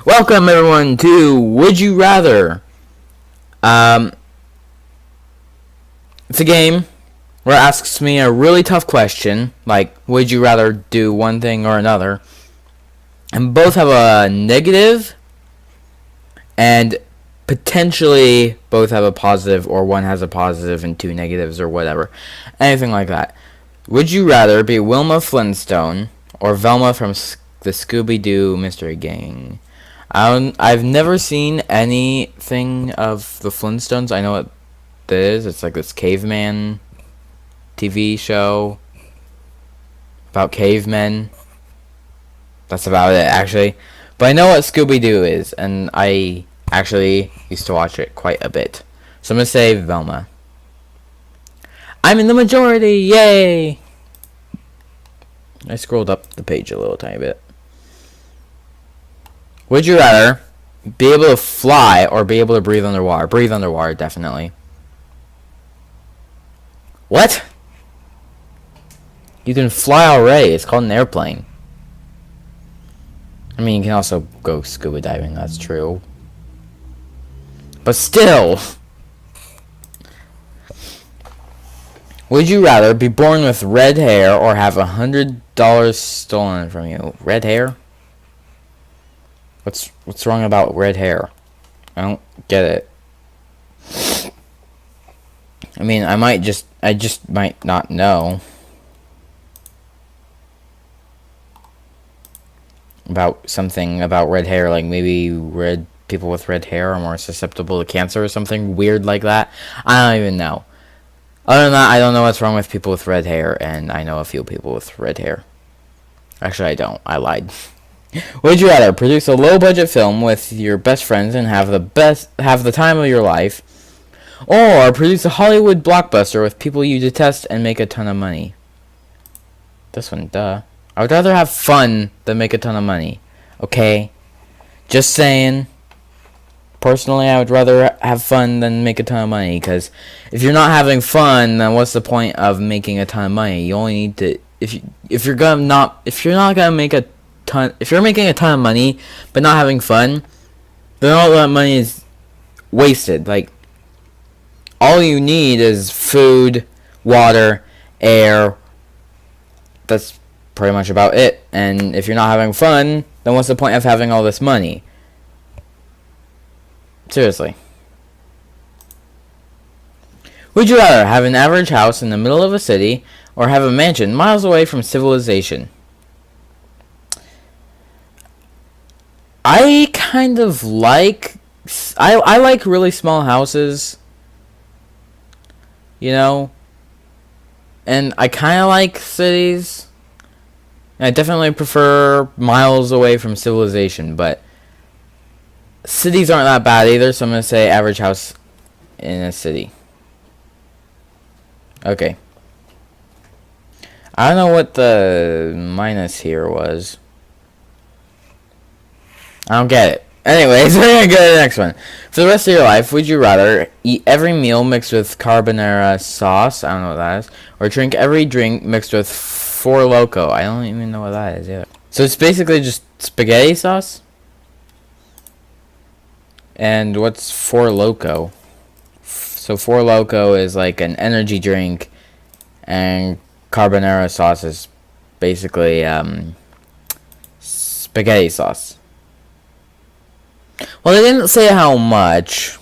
Welcome everyone to Would You Rather. It's a game where it asks me a really tough question, like would you rather do one thing or another, and both have a negative, and potentially both have a positive, or one has a positive and two negatives, or whatever, anything like that. Would you rather be Wilma Flintstone or Velma from the Scooby-Doo Mystery Gang? I've never seen anything of the Flintstones. I know what that is. It's like this caveman TV show about cavemen. That's about it, actually. But I know what Scooby-Doo is, and I actually used to watch it quite a bit. So I'm going to say Velma. I'm in the majority! Yay! I scrolled up the page a little tiny bit. Would you rather be able to fly or be able to breathe underwater? Breathe underwater, definitely. What? You can fly already. It's called an airplane. I mean, you can also go scuba diving. That's true. But still. Would you rather be born with red hair or have $100 stolen from you? Red hair? What's wrong about red hair? I don't get it. I mean, I just might not know about something about red hair, like maybe people with red hair are more susceptible to cancer or something weird like that. I don't even know. Other than that, I don't know what's wrong with people with red hair, and I know a few people with red hair. Actually, I don't. I lied. Would you rather produce a low-budget film with your best friends and have the time of your life, or produce a Hollywood blockbuster with people you detest and make a ton of money? This one, duh. I would rather have fun than make a ton of money. Okay? Just saying. Personally, I would rather have fun than make a ton of money, because if you're not having fun, then what's the point of making a ton of money? You only need to if you're not gonna make a ton, if you're making a ton of money but not having fun, then all that money is wasted. Like, all you need is food, water, air. That's pretty much about it. And if you're not having fun, then what's the point of having all this money? Seriously. Would you rather have an average house in the middle of a city or have a mansion miles away from civilization? I kind of like... I like really small houses. You know? And I kind of like cities. I definitely prefer miles away from civilization, but cities aren't that bad either, so I'm going to say average house in a city. Okay. I don't know what the minus here was. I don't get it. Anyways, we're going to go to the next one. For the rest of your life, would you rather eat every meal mixed with carbonara sauce, I don't know what that is, or drink every drink mixed with Four Loko? I don't even know what that is either. So it's basically just spaghetti sauce? And what's Four Loko? So Four Loko is like an energy drink, and carbonara sauce is basically spaghetti sauce. Well, they didn't say how much.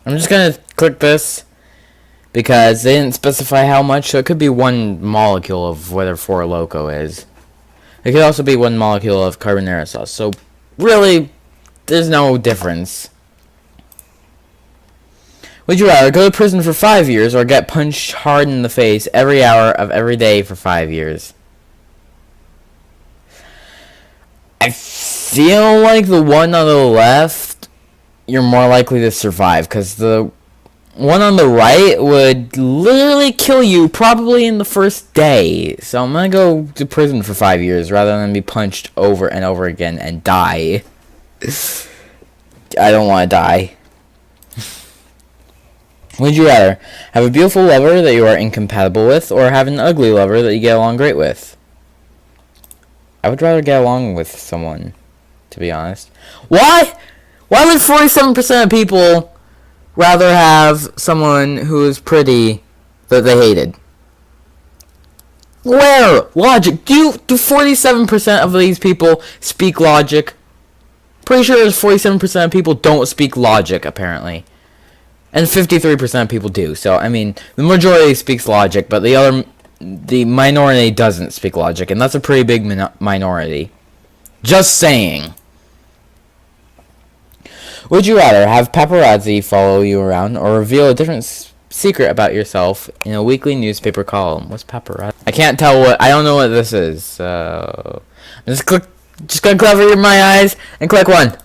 I'm just gonna click this because they didn't specify how much, so it could be one molecule of whatever Four Loko is. It could also be one molecule of carbonara sauce. So really, there's no difference. Would you rather go to prison for 5 years or get punched hard in the face every hour of every day for 5 years? I feel like the one on the left, you're more likely to survive, because the one on the right would literally kill you probably in the first day. So I'm going to go to prison for 5 years rather than be punched over and over again and die. I don't want to die. Would you rather have a beautiful lover that you are incompatible with, or have an ugly lover that you get along great with? I would rather get along with someone, to be honest. Why? Why would 47% of people rather have someone who is pretty that they hated? Where? Logic. Do 47% of these people speak logic? Pretty sure there's 47% of people don't speak logic, apparently. And 53% of people do. So, I mean, the majority speaks logic, but the minority doesn't speak logic. And that's a pretty big minority. Just saying. Would you rather have paparazzi follow you around or reveal a different secret about yourself in a weekly newspaper column? What's paparazzi? I can't tell what... I don't know what this is. So... I'm just gonna cover my eyes and click one.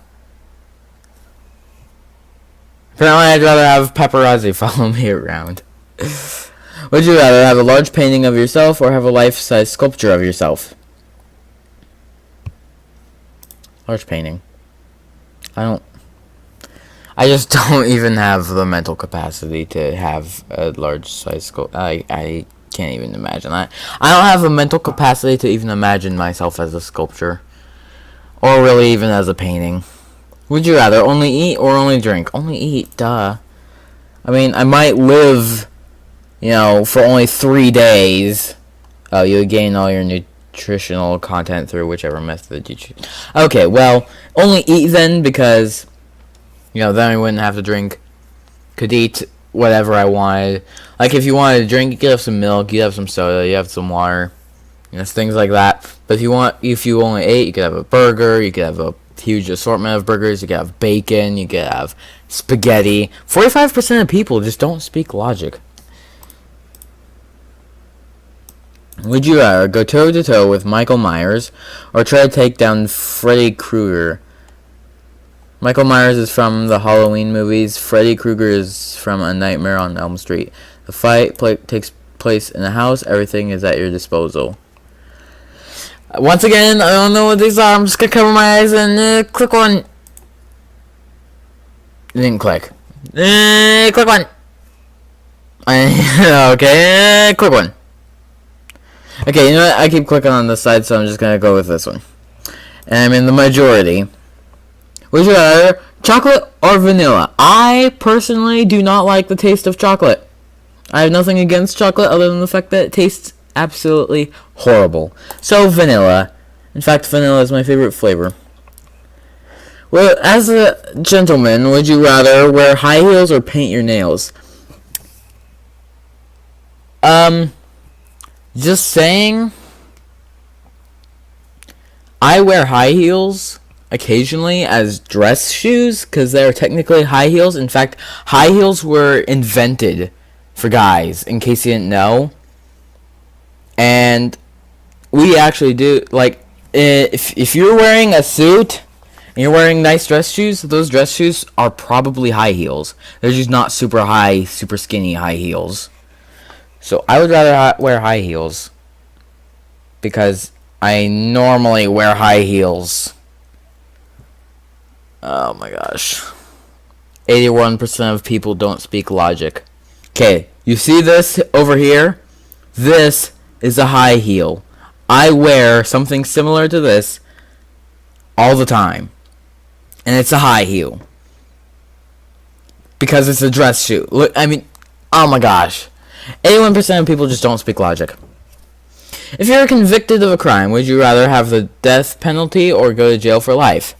Apparently, I'd rather have paparazzi follow me around. Would you rather have a large painting of yourself or have a life-size sculpture of yourself? Large painting. I just don't even have the mental capacity to have a large-size sculpture. I can't even imagine that. I don't have the mental capacity to even imagine myself as a sculpture. Or really even as a painting. Would you rather only eat or only drink? Only eat, duh. I mean, I might live, for only 3 days. Oh, you would gain all your nutritional content through whichever method you choose. Okay, well, only eat then, because, then I wouldn't have to drink. Could eat whatever I wanted. Like, if you wanted to drink, you could have some milk, you have some soda, you have some water. Things like that. But if you only ate, you could have a burger, you could have a huge assortment of burgers, you could have bacon, you could have spaghetti. 45% of people just don't speak logic. Would you rather go toe-to-toe with Michael Myers or try to take down Freddy Krueger? Michael Myers is from the Halloween movies. Freddy Krueger is from A Nightmare on Elm Street. The fight takes place in a house. Everything is at your disposal. Once again, I don't know what these are. I'm just gonna cover my eyes and click one. It didn't click. Click one. Okay, click one. Okay, you know what? I keep clicking on this side, so I'm just gonna go with this one. And I'm in the majority. Would you rather chocolate or vanilla? I personally do not like the taste of chocolate. I have nothing against chocolate other than the fact that it tastes absolutely horrible. So vanilla. In fact, vanilla is my favorite flavor. Well, as a gentleman, would you rather wear high heels or paint your nails? Just saying. I wear high heels occasionally as dress shoes because they're technically high heels. In fact, high heels were invented for guys, in case you didn't know. And we actually do, like, if you're wearing a suit and you're wearing nice dress shoes, those dress shoes are probably high heels. They're just not super high, super skinny high heels. So I would rather wear high heels because I normally wear high heels. Oh my gosh. 81% of people don't speak logic. Okay, you see this over here? This is a high heel. I wear something similar to this all the time. And it's a high heel. Because it's a dress shoe. Look, I mean, oh my gosh. 81% of people just don't speak logic. If you're convicted of a crime, would you rather have the death penalty or go to jail for life?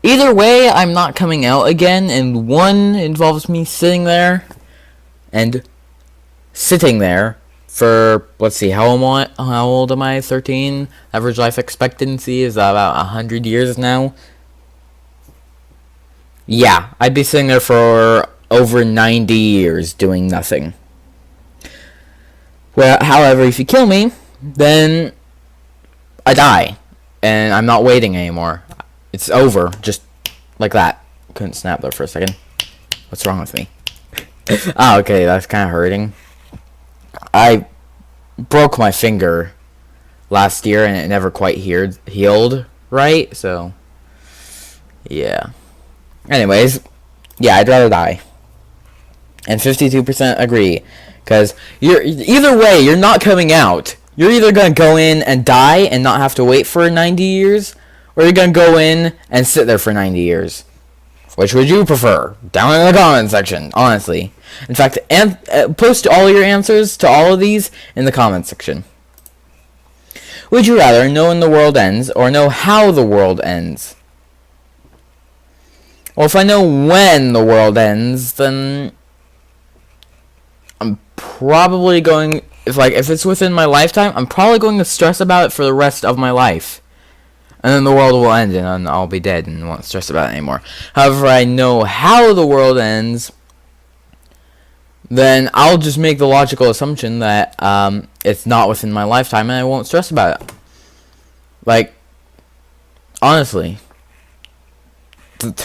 Either way, I'm not coming out again, and one involves me sitting there for, let's see, how old am I? 13? Average life expectancy is about 100 years now. Yeah, I'd be sitting there for over 90 years doing nothing. Well, however, if you kill me, then I die, and I'm not waiting anymore. It's over, just like that. Couldn't snap there for a second. What's wrong with me? Oh, okay, that's kind of hurting. I broke my finger last year, and it never quite healed right, so yeah. Anyways, yeah, I'd rather die. And 52% agree. Because either way, you're not coming out. You're either going to go in and die and not have to wait for 90 years, or you're going to go in and sit there for 90 years. Which would you prefer? Down in the comment section, honestly. In fact, post all your answers to all of these in the comment section. Would you rather know when the world ends or know how the world ends? Well, if I know when the world ends, then I'm probably going... If it's within my lifetime, I'm probably going to stress about it for the rest of my life. And then the world will end and I'll be dead and won't stress about it anymore. However, I know how the world ends, then I'll just make the logical assumption that it's not within my lifetime and I won't stress about it. Like, honestly,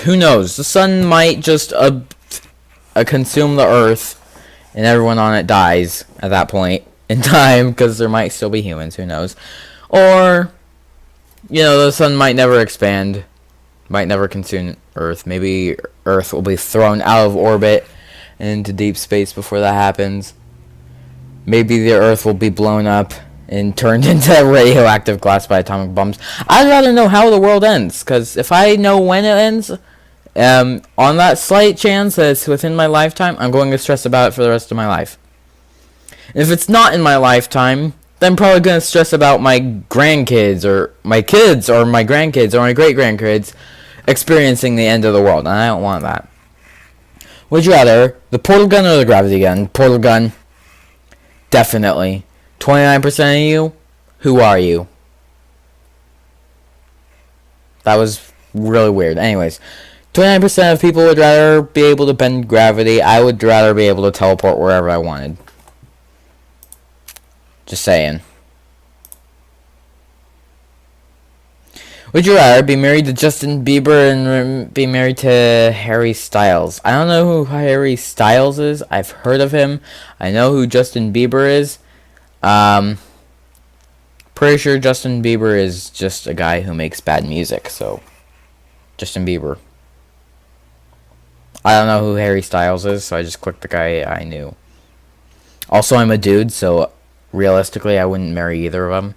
who knows? The sun might just consume the earth and everyone on it dies at that point in time because there might still be humans, who knows. Or... the sun might never expand, might never consume Earth. Maybe Earth will be thrown out of orbit into deep space before that happens. Maybe the Earth will be blown up and turned into radioactive glass by atomic bombs. I'd rather know how the world ends, because if I know when it ends, on that slight chance that it's within my lifetime, I'm going to stress about it for the rest of my life. And if it's not in my lifetime, then I'm probably going to stress about my grandkids, or my kids, or my grandkids, or my great-grandkids experiencing the end of the world, and I don't want that. Would you rather the portal gun or the gravity gun? Portal gun. Definitely. 29% of you, who are you? That was really weird. Anyways, 29% of people would rather be able to bend gravity. I would rather be able to teleport wherever I wanted. Just saying. Would you rather be married to Justin Bieber and be married to Harry Styles? I don't know who Harry Styles is. I've heard of him. I know who Justin Bieber is. Pretty sure Justin Bieber is just a guy who makes bad music. So, Justin Bieber. I don't know who Harry Styles is, so I just clicked the guy I knew. Also, I'm a dude, so... realistically, I wouldn't marry either of them.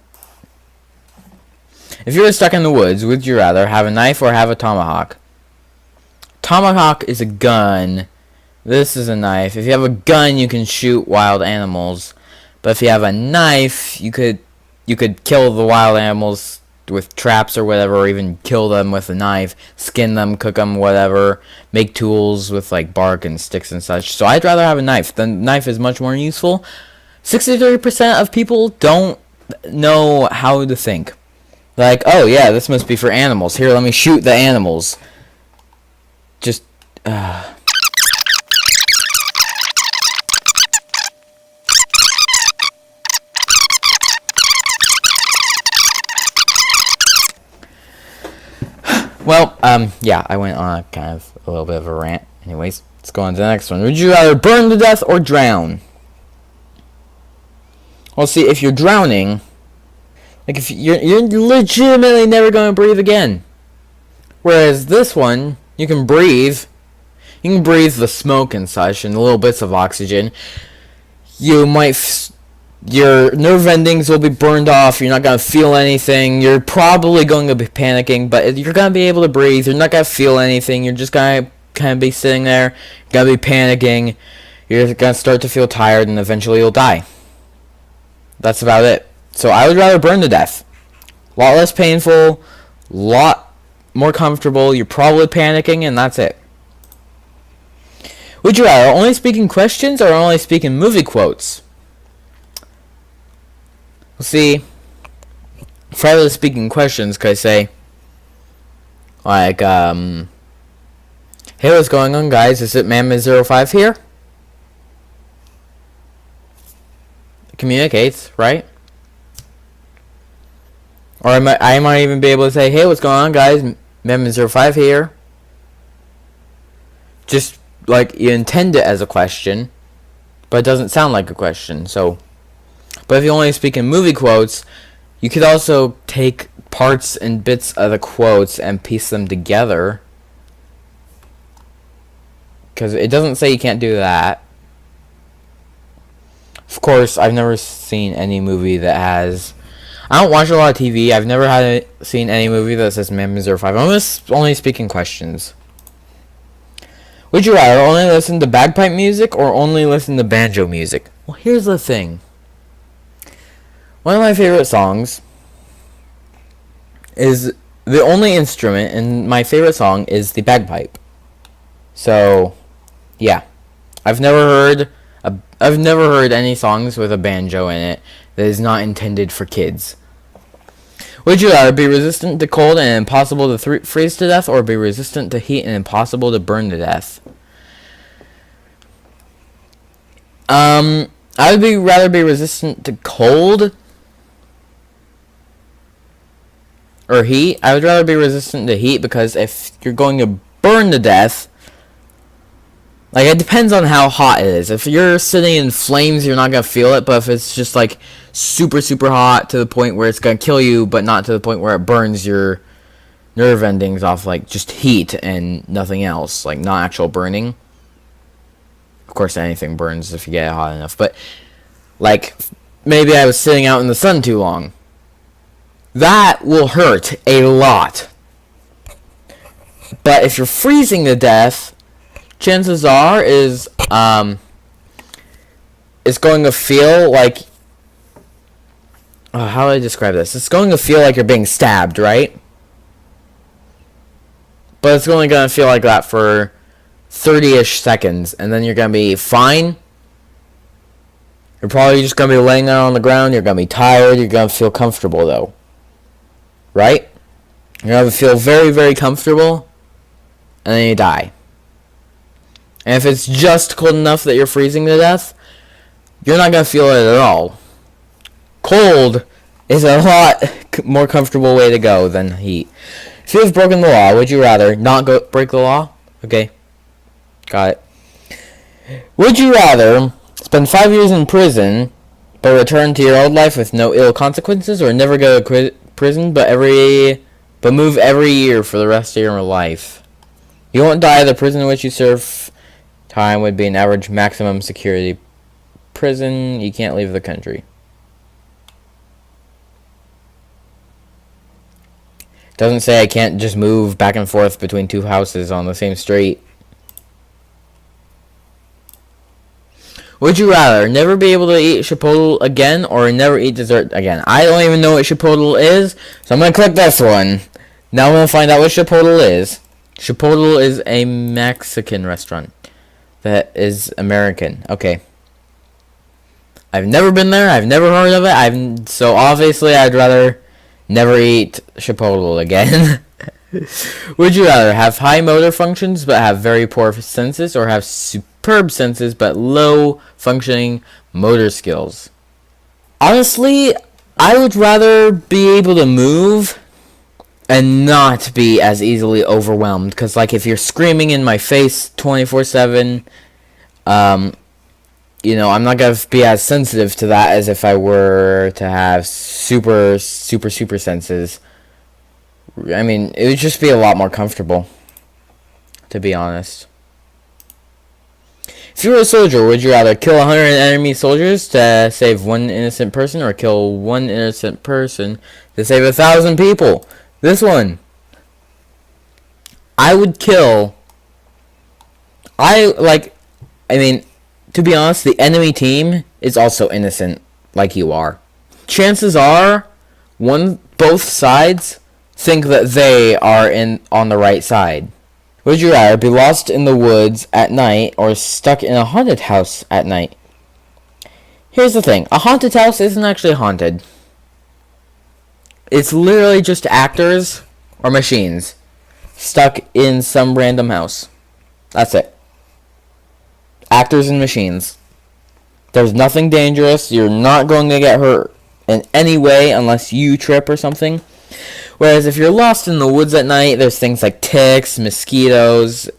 If you were stuck in the woods, would you rather have a knife or have a tomahawk? Tomahawk is a gun. This is a knife. If you have a gun, you can shoot wild animals. But if you have a knife, you could kill the wild animals with traps or whatever, or even kill them with a knife, skin them, cook them, whatever, make tools with like bark and sticks and such. So I'd rather have a knife. The knife is much more useful. 63% of people don't know how to think. Like, oh yeah, this must be for animals. Here, let me shoot the animals. Just, Well, yeah, I went on a little bit of a rant. Anyways, let's go on to the next one. Would you rather burn to death or drown? Well, see, if you're drowning, like if you're legitimately never going to breathe again. Whereas this one, you can breathe. You can breathe the smoke and such and little bits of oxygen. You might, your nerve endings will be burned off. You're not going to feel anything. You're probably going to be panicking, but you're going to be able to breathe. You're not going to feel anything. You're just going to kind of be sitting there. You're going to be panicking. You're going to start to feel tired, and eventually you'll die. That's about it. So I would rather burn to death. A lot less painful, a lot more comfortable. You're probably panicking, and that's it. Would you rather only speaking questions or only speaking movie quotes? Well, see, if I was speaking questions, could I say, like, hey, what's going on, guys? Is it Mammoth05 here? Communicates, right? Or I might even be able to say, hey, what's going on, guys? Mammoth05 here. Just like you intend it as a question, but it doesn't sound like a question. So, but if you only speak in movie quotes, you could also take parts and bits of the quotes and piece them together. Because it doesn't say you can't do that. Of course, I've never seen any movie that has... I don't watch a lot of TV. I've never seen any movie that says Man 05. I'm only speaking questions. Would you rather only listen to bagpipe music or only listen to banjo music? Well, here's the thing. One of my favorite songs is the only instrument in my favorite song is the bagpipe. So, yeah. I've never heard any songs with a banjo in it that is not intended for kids. Would you rather be resistant to cold and impossible to freeze to death, or be resistant to heat and impossible to burn to death? I would rather be resistant to cold or heat. I would rather be resistant to heat, because if you're going to burn to death, like, it depends on how hot it is. If you're sitting in flames, you're not going to feel it. But if it's just, like, super, super hot to the point where it's going to kill you, but not to the point where it burns your nerve endings off, like, just heat and nothing else. Like, not actual burning. Of course, anything burns if you get it hot enough. But, like, maybe I was sitting out in the sun too long. That will hurt a lot. But if you're freezing to death, chances are it's going to feel like... how do I describe this? It's going to feel like you're being stabbed, right? But it's only going to feel like that for 30-ish seconds, and then you're going to be fine. You're probably just going to be laying out on the ground. You're going to be tired. You're going to feel comfortable, though. Right? You're going to feel very, very comfortable, and then you die. And if it's just cold enough that you're freezing to death, you're not going to feel it at all. Cold is a lot more comfortable way to go than heat. If you have broken the law, would you rather not break the law? Okay. Got it. Would you rather spend 5 years in prison, but return to your old life with no ill consequences, or never go to prison, but move every year for the rest of your life? You won't die. The prison in which you serve time would be an average maximum security prison. You can't leave the country. Doesn't say I can't just move back and forth between two houses on the same street. Would you rather never be able to eat Chipotle again, or never eat dessert again? I don't even know what Chipotle is, so I'm going to click this one. Now I'm going to find out what Chipotle is. Chipotle is a Mexican restaurant that is American. Okay. I've never been there. I've never heard of it. So obviously I'd rather never eat Chipotle again. Would you rather have high motor functions but have very poor senses, or have superb senses but low functioning motor skills? Honestly, I would rather be able to move and not be as easily overwhelmed, because, like, if you're screaming in my face 24/7, I'm not going to be as sensitive to that as if I were to have super senses. I mean, it would just be a lot more comfortable, to be honest. If you were a soldier, would you rather kill 100 enemy soldiers to save one innocent person, or kill one innocent person to save 1,000 people? This one. I would kill... to be honest, the enemy team is also innocent, like you are. Chances are, both sides think that they are on the right side. Would you rather be lost in the woods at night, or stuck in a haunted house at night? Here's the thing. A haunted house isn't actually haunted. It's literally just actors or machines stuck in some random house. That's it. Actors and machines. There's nothing dangerous. You're not going to get hurt in any way unless you trip or something. Whereas if you're lost in the woods at night, there's things like ticks, mosquitoes,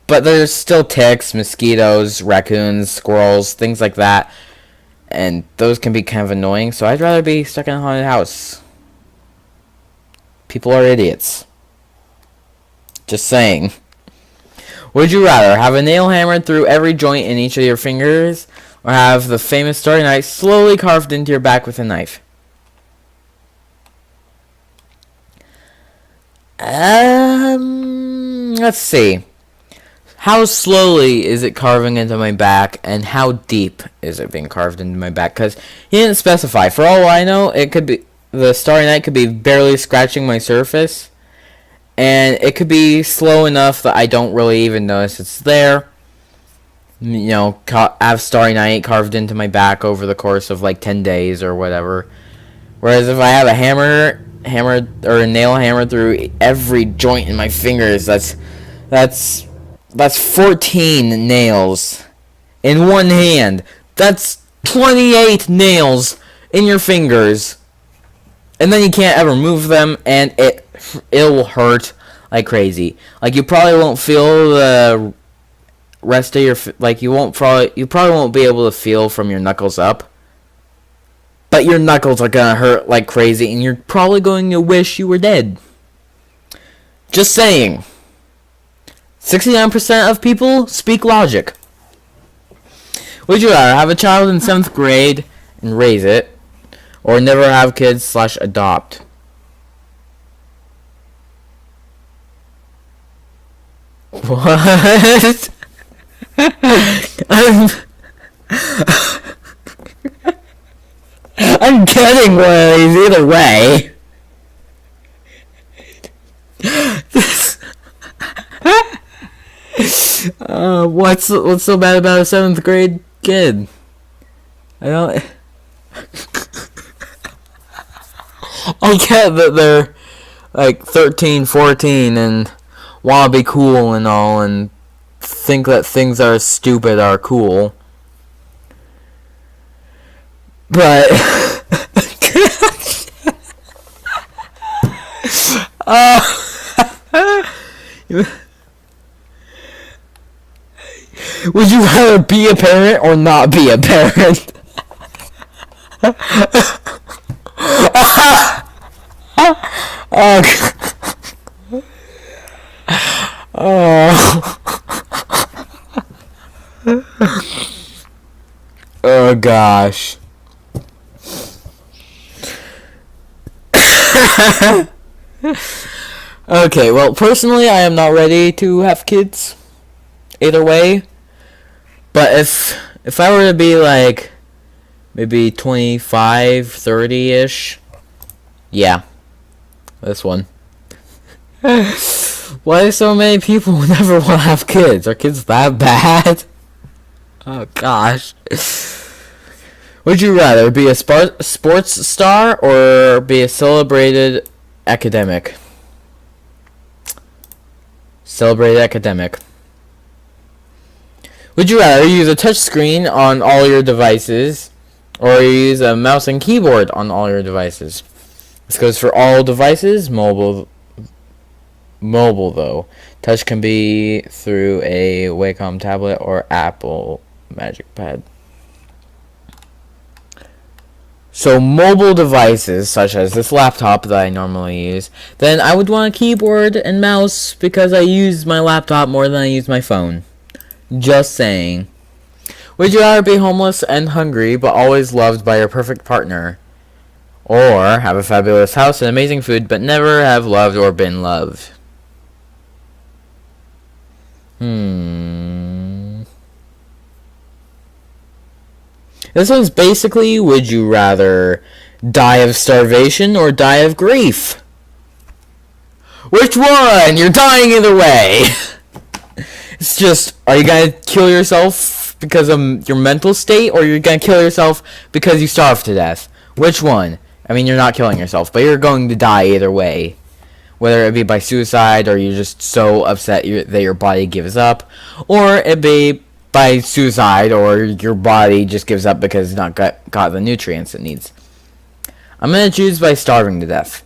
but there's still ticks, mosquitoes, raccoons, squirrels, things like that. And those can be kind of annoying, so I'd rather be stuck in a haunted house. People are idiots. Just saying. Would you rather have a nail hammered through every joint in each of your fingers, or have the famous Starry Night slowly carved into your back with a knife? Let's see. How slowly is it carving into my back, and how deep is it being carved into my back? Because he didn't specify. For all I know, it could be the Starry Night could be barely scratching my surface, and it could be slow enough that I don't really even notice it's there. You know, have Starry Night carved into my back over the course of like 10 days or whatever. Whereas if I have a hammer or a nail hammered through every joint in my fingers, that's 14 nails in one hand. That's 28 nails in your fingers. And then you can't ever move them, and it'll hurt like crazy. Like, you probably won't feel the rest of your you probably won't be able to feel from your knuckles up. But your knuckles are gonna hurt like crazy, and you're probably going to wish you were dead. Just saying. 69% of people speak logic. Would you rather have a child in 7th grade and raise it, or never have kids / adopt? What? I'm getting one of these either way. What's so bad about a 7th grade kid? I don't. I get that they're like 13, 14 and want to be cool and all, and think that things that are stupid are cool. But would you rather be a parent or not be a parent? Oh gosh. Okay, well, personally, I am not ready to have kids. Either way. But if I were to be like maybe 25, 30-ish, yeah, this one. Why do so many people never want to have kids? Are kids that bad? Oh gosh. Would you rather be a sports star or be a celebrated academic? Celebrated academic. Would you rather use a touchscreen on all your devices or use a mouse and keyboard on all your devices? This goes for all devices. Mobile though. Touch can be through a Wacom tablet or Apple Magic Pad. So mobile devices, such as this laptop that I normally use, then I would want a keyboard and mouse because I use my laptop more than I use my phone. Just saying. Would you rather be homeless and hungry but always loved by your perfect partner? Or have a fabulous house and amazing food but never have loved or been loved? This one's basically, would you rather die of starvation or die of grief? Which one? You're dying either way. It's just, are you gonna kill yourself because of your mental state, or you're gonna kill yourself because you starved to death? Which one? I mean, you're not killing yourself, but you're going to die either way. Whether it be by suicide, or you're just so upset that your body gives up, or it be by suicide, or your body just gives up because it's not got the nutrients it needs. I'm going to choose by starving to death.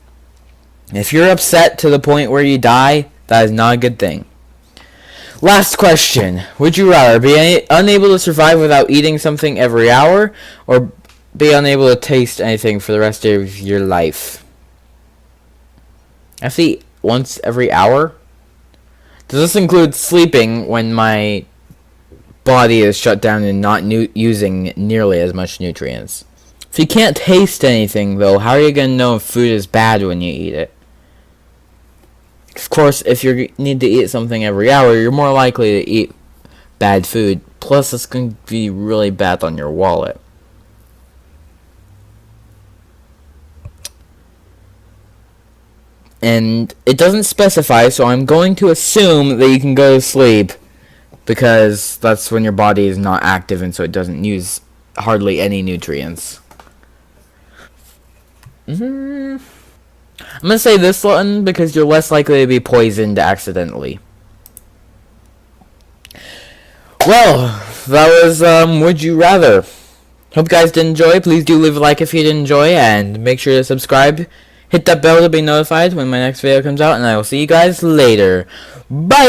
If you're upset to the point where you die, that is not a good thing. Last question. Would you rather be unable to survive without eating something every hour, or be unable to taste anything for the rest of your life? I have to eat once every hour? Does this include sleeping when my body is shut down and not using nearly as much nutrients. If you can't taste anything, though, how are you going to know if food is bad when you eat it? Of course, if you need to eat something every hour, you're more likely to eat bad food. Plus, it's going to be really bad on your wallet. And it doesn't specify, so I'm going to assume that you can go to sleep, because that's when your body is not active and so it doesn't use hardly any nutrients. I'm gonna say this one because you're less likely to be poisoned accidentally. Well, that was Would You Rather. Hope you guys did enjoy. Please do leave a like if you did enjoy, and make sure to subscribe. Hit that bell to be notified when my next video comes out, and I will see you guys later. Bye!